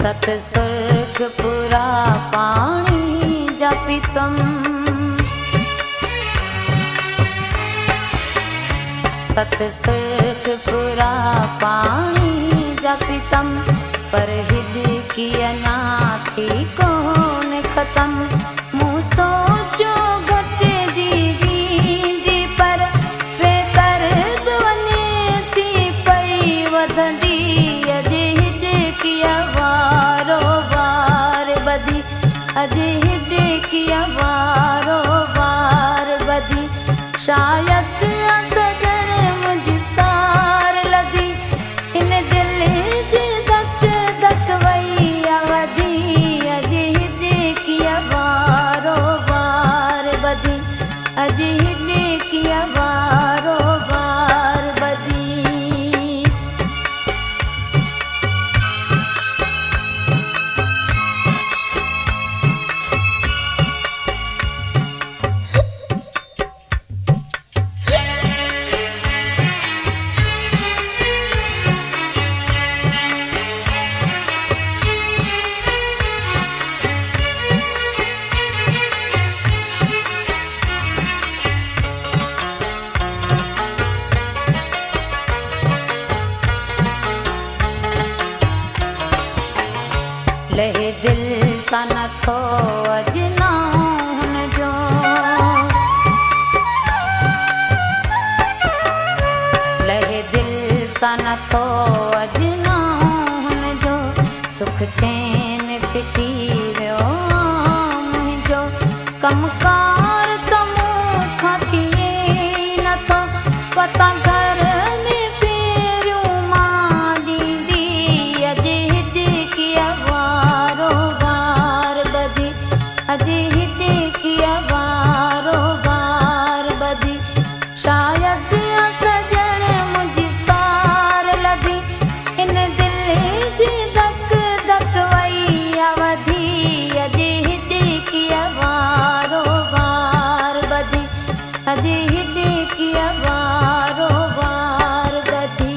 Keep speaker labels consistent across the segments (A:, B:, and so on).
A: सत सुर्ग पुरा पाणी जपितम सत सुर्ग पुरा पाणी जपितम पर हिद की अना थी कोन खत्म मूं सोचो घट जी पर बेतर वञे थी पई वधंदी अॼु हिद की वारो वार बधी अॼु हिद की वारो वार बधी शायद सजण मुझ सार लधी इन दिल जी धक धक वई अवधी अॼु हिद की वारो वार बधी अॼु हिद की वारो वार बधी लहे दिल सा नथो अजना हुनजो लहे दिल सा नथो अजना हुनजो सुख चैन फिटी वियो मुंहिंजो कमकार त मूंखां थिए नथो पता घर में फेरियूं मां ॾींदी अॼु हिद की वारो वार बधी अॼु हिद की वारो वार बधी शायद सजण मुझ सार लधी इन दिल जी धक धक वई अवधी अॼु हिद की वारो वार बधी अॼु हिद की वारो वार बधी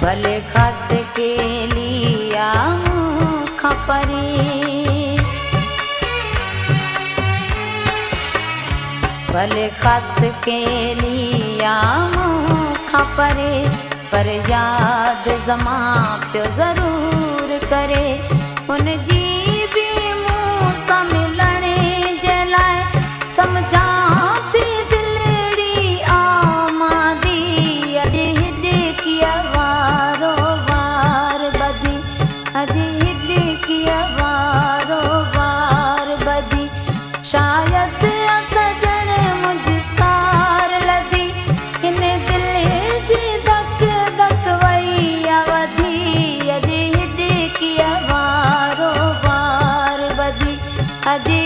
A: भले खास के लिया मूंखां परे भले खास के लिया मूंखां परे पर याद जमा पियो ज़रूर करे उन जी बि मूं सां मिलण जे लाइ सम्झां थी दिलड़ी आमादी अॼु हिद की वारो वार बधी अॼु हिद की वारो वार बधी शायद सजण मुझ सार लधी इन दिल जी धक धक वई अवधी अॼु हिद की वारो वार बधी अॼु